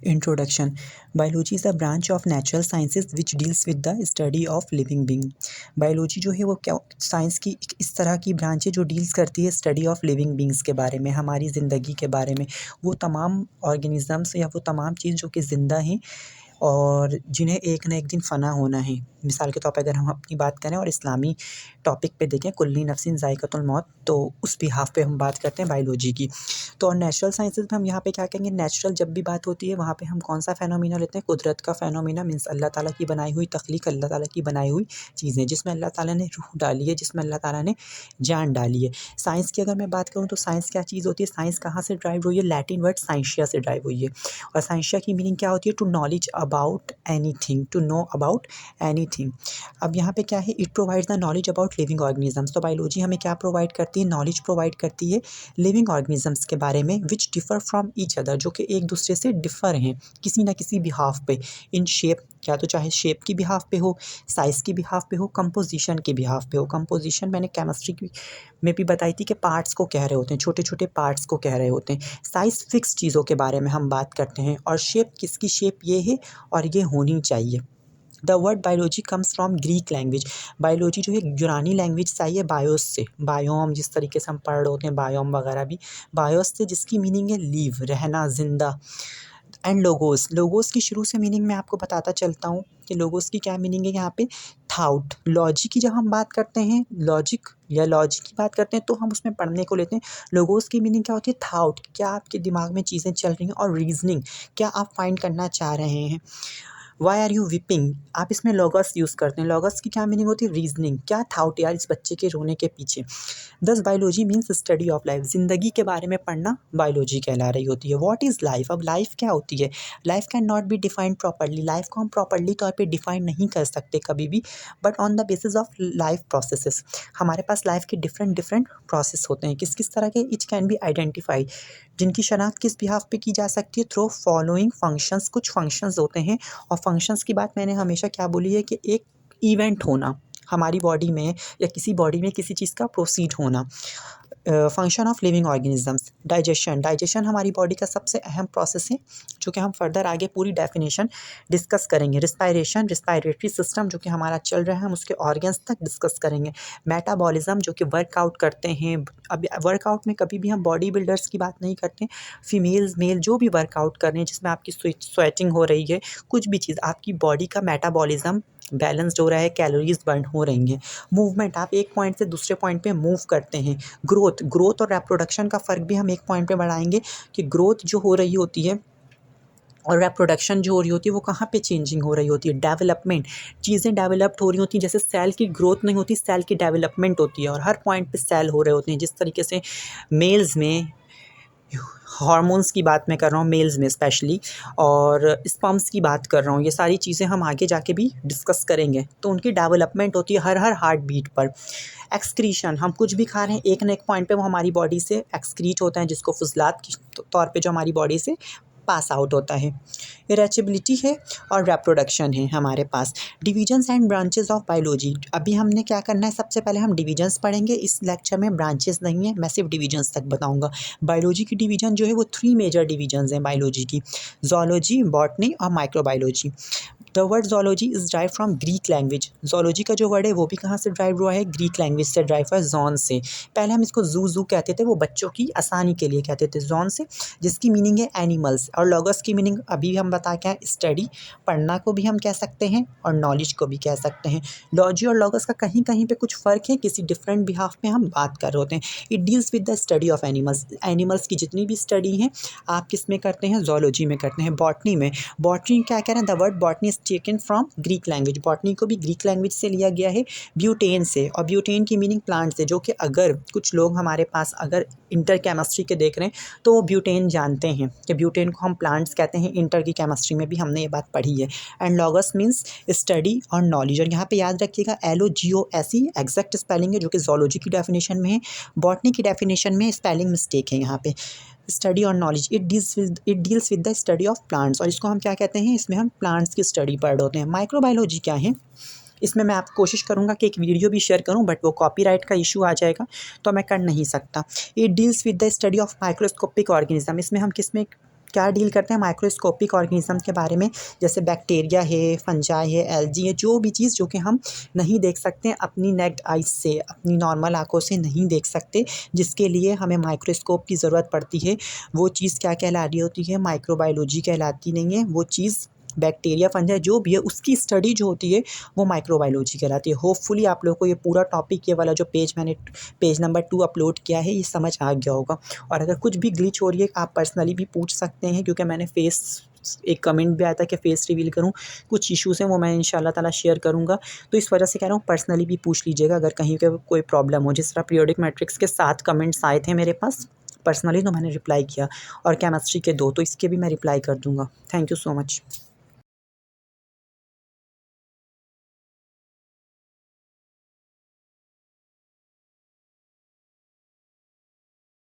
Introduction. Biology is a branch of natural sciences which deals with the study of living being. Biology जो है वो क्या science की एक इस तरह की ब्रांच है जो डील्स करती है स्टडी ऑफ लिविंग बींग्स के बारे में, हमारी ज़िंदगी के बारे में। वो तमाम ऑर्गेनिज़म्स या वो तमाम चीज़ जो कि ज़िंदा हैं और जिन्हें एक ना एक दिन फ़ना होना है। मिसाल के तौर पे अगर हम अपनी बात करें और इस्लामी टॉपिक पे देखें, कुल्ली नफ्सिन ज़ाइक़तुल मौत, तो उस बिहाफ़ पे हम बात करते हैं बायोलॉजी की। तो और नेचुरल साइंसेज़ में हम यहाँ पे क्या कहेंगे, नेचुरल जब भी बात होती है वहाँ पे हम कौन-सा फ़ेनोमेना लेते हैं, कुदरत का फ़ेनोमेना मीन्स अल्लाह ताला की बनाई हुई तख़लीक़, अल्लाह ताला की बनाई हुई चीज़ें जिसमें अल्लाह ताला ने रूह डाली है, जिसमें अल्लाह ताला ने जान डाली है। साइंस की अगर मैं बात करूँ तो साइंस क्या चीज़ होती है, साइंस कहाँ से ड्राइव हुई है, लैटिन वर्ड साइंशिया से ड्राइव हुई है। और साइंशिया की मीनिंग क्या होती है, to knowledge about anything, to know about anything. अब यहाँ पे क्या है, it provides the knowledge about living organisms. तो बायोलॉजी हमें क्या प्रोवाइड करती है, नॉलेज प्रोवाइड करती है लिविंग ऑर्गेनिजम्स के बारे में, विच डिफ़र फ्रॉम ईच अदर, जो कि एक दूसरे से डिफ़र हैं किसी ना किसी बिहाफ पे। इन शेप, या तो चाहे शेप की बिहाफ पे हो, साइज़ की बिहाफ पे हो, कंपोजिशन के बिहाफ पे हो। कंपोजिशन मैंने केमिस्ट्री की में भी बताई थी कि पार्ट्स को कह रहे होते हैं, छोटे-छोटे पार्ट्स को कह रहे होते हैं। साइज़ फिक्स चीज़ों के बारे में हम बात करते हैं और शेप, किसकी शेप ये है और ये होनी चाहिए। The word biology comes from Greek language. Biology जो है यूनानी लैंग्वेज से आई है, बायोस से। बायोम जिस तरीके से हम पढ़ रहे होते हैं, बायोम वगैरह भी बायोस से, जिसकी मीनिंग है लीव, रहना, जिंदा। एंड लोगोस, लोगोस की शुरू से मीनिंग मैं आपको बताता चलता हूँ कि लोगोस की क्या मीनिंग है यहाँ पे। थाउट, लॉजिक की जब हम बात करते हैं, लॉजिक या लॉजिक की बात करते हैं तो हम उसमें पढ़ने को लेते हैं। लोगोस की मीनिंग क्या होती है, थाउट, क्या आपके दिमाग में चीज़ें चल रही हैं, और रीजनिंग, क्या आप फाइंड करना चाह रहे हैं। वाई आर यू विपिंग, आप इसमें लॉगस यूज़ करते हैं। लॉगस की क्या मीनिंग होती है, रीजनिंग, क्या थाउट यार इस बच्चे के रोने के पीछे। दस biology means study of life, ज़िंदगी के बारे में पढ़ना बायोलॉजी कहला रही होती है। व्हाट इज़ लाइफ, अब लाइफ क्या होती है। Life can not be defined properly, life को हम प्रॉपर्ली तौर पे डिफाइन नहीं कर सकते कभी भी, but on the basis of life processes. हमारे पास लाइफ के डिफरेंट डिफरेंट प्रोसेस होते हैं, किस किस तरह के, इच कैन बी आइडेंटिफाइड, जिनकी शनाख्त किस बिहाफ पे की जा सकती है, थ्रू फॉलोइंग फंक्शंस। कुछ फंक्शंस होते हैं, और फंक्शंस की बात मैंने हमेशा क्या बोली है कि एक इवेंट होना हमारी बॉडी में, या किसी बॉडी में किसी चीज़ का प्रोसीड होना। Function of living organisms, digestion, digestion हमारी बॉडी का सबसे अहम प्रोसेस है, जो कि हम फर्दर आगे पूरी डेफिनेशन डिस्कस करेंगे। रिस्पायरेशन, रिस्पायरेटरी सिस्टम जो कि हमारा चल रहा है, हम उसके ऑर्गन्स तक डिस्कस करेंगे। मेटाबॉलिज्म, जो कि वर्कआउट करते हैं। अब वर्कआउट में कभी भी हम बॉडी बिल्डर्स की बात नहीं करते, फीमेल्स मेल जो भी वर्कआउट कर रहे हैं, जिसमें आपकी स्वेटिंग हो रही है, कुछ भी चीज़, आपकी बॉडी का मेटाबॉलिज्म बैलेंस्ड हो रहा है, कैलोरीज बर्न हो रही हैं। मूवमेंट, आप एक पॉइंट से दूसरे पॉइंट पे मूव करते हैं। ग्रोथ, ग्रोथ और रिप्रोडक्शन का फ़र्क भी हम एक पॉइंट पे बढ़ाएंगे कि ग्रोथ जो हो रही होती है और रिप्रोडक्शन जो हो रही होती है वो कहाँ पे चेंजिंग हो रही होती है। डेवलपमेंट, चीज़ें डेवलप्ड हो रही होती हैं, जैसे सेल की ग्रोथ नहीं होती, सेल की डेवलपमेंट होती है, और हर पॉइंट पे सेल हो रहे होते हैं। जिस तरीके से मेल्स में हार्मोन्स की बात मैं कर रहा हूँ, मेल्स में स्पेशली, और स्पर्म्स की बात कर रहा हूँ, ये सारी चीज़ें हम आगे जाके भी डिस्कस करेंगे। तो उनकी डेवलपमेंट होती है हर हर हार्ट बीट पर। एक्सक्रीशन, हम कुछ भी खा रहे हैं, एक ना एक पॉइंट पे वो हमारी बॉडी से एक्सक्रीट होता है, जिसको फुजलात के तौर पे जो हमारी बॉडी से पास आउट होता है। इरेचेबिलिटी है और रिप्रोडक्शन है हमारे पास। Divisions and branches of biology, अभी हमने क्या करना है, सबसे पहले हम डिविजन्स पढ़ेंगे। इस लेक्चर में ब्रांचेस नहीं है, मैं सिर्फ डिविजन्स तक बताऊंगा। बायोलॉजी की डिवीजन जो है वो 3 मेजर डिवीजन्स हैं बायोलॉजी की, ज़ूलॉजी, बॉटनी और microbiology. The word zoology is drive from Greek language, zoology का जो वर्ड है वो भी कहाँ से ड्राइव हुआ है, ग्रीक लैंग्वेज से ड्राइव हुआ है, जॉन से। पहले हम इसको जू कहते थे, वो बच्चों की आसानी के लिए कहते थे, जॉन से, जिसकी मीनिंग है एनिमल्स। और लॉगस की मीनिंग अभी हम बता के आए, स्टडी, पढ़ना को भी हम कह सकते हैं और नॉलेज को भी कह सकते हैं। लॉजी और लॉगस का कहीं कहीं पे कुछ फ़र्क है, किसी डिफरेंट बिहाफ में हम बात कर रहे होते हैं। It deals with the study of animals, animals की जितनी भी स्टडी हैं आप किस में करते हैं, ज़ूलॉजी में करते हैं। बॉटनी में, बॉटनी क्या कह रहे हैं, the word botany is taken from Greek language, botany को भी ग्रीक लैंग्वेज से लिया गया है, ब्यूटेन से, और ब्यूटेन की मीनिंग प्लांट से, जो कि अगर कुछ लोग हमारे पास अगर इंटर केमिस्ट्री के देख रहे हैं तो वो ब्यूटेन जानते हैं कि ब्यूटेन को हम प्लांट्स कहते हैं, इंटर की केमिस्ट्री में भी हमने ये बात पढ़ी है। एंड लॉगस मीन्स स्टडी और नॉलेज, और यहाँ पे याद रखिएगा LOGOS एग्जैक्ट स्पेलिंग है, जो कि ज़ूलॉजी की डेफिनेशन में है। बॉटनी की डेफिनेशन में स्पेलिंग मिस्टेक है यहाँ पे। स्टडी और knowledge, it deals with the study of plants, और इसको हम क्या कहते हैं, इसमें हम प्लांट्स की स्टडी पढ़ रहे होते हैं। माइक्रोबायोलॉजी क्या है, इसमें मैं आप कोशिश करूँगा कि एक वीडियो भी शेयर करूँ, बट वो कॉपीराइट का इशू आ जाएगा तो मैं कर नहीं सकता। It deals with the study of microscopic organism, इसमें हम किस में क्या डील करते हैं, माइक्रोस्कोपिक ऑर्गेनिज्म के बारे में, जैसे बैक्टीरिया है, फंजाई है, एल्गी है, जो भी चीज़ जो कि हम नहीं देख सकते अपनी नेक्ड आइज से, अपनी नॉर्मल आँखों से नहीं देख सकते, जिसके लिए हमें माइक्रोस्कोप की ज़रूरत पड़ती है। वो चीज़ क्या कहला रही होती है, माइक्रोबायोलॉजी कहलाती नहीं है। वो चीज़ बैक्टीरिया, फंजाई जो भी है उसकी स्टडी जो होती है वो माइक्रोबायोलॉजी कहलाती है। होपफुली आप लोगों को ये पूरा टॉपिक, ये वाला जो मैंने पेज नंबर 2 अपलोड किया है, ये समझ आ गया होगा। और अगर कुछ भी ग्लिच हो रही है आप पर्सनली भी पूछ सकते हैं, क्योंकि मैंने एक कमेंट भी आया था कि फेस रिवील करूं, कुछ इश्यूज़ हैं वो मैं इंशाल्लाह ताला शेयर करूंगा। तो इस वजह से कह रहा हूँ पर्सनली भी पूछ लीजिएगा अगर कहीं पे कोई प्रॉब्लम हो। जिस तरह पीरियोडिक मैट्रिक्स के 7 कमेंट्स आए थे मेरे पास पर्सनली, तो मैंने रिप्लाई किया, और केमिस्ट्री के 2, तो इसके भी मैं रिप्लाई कर दूंगा। Thank you so much.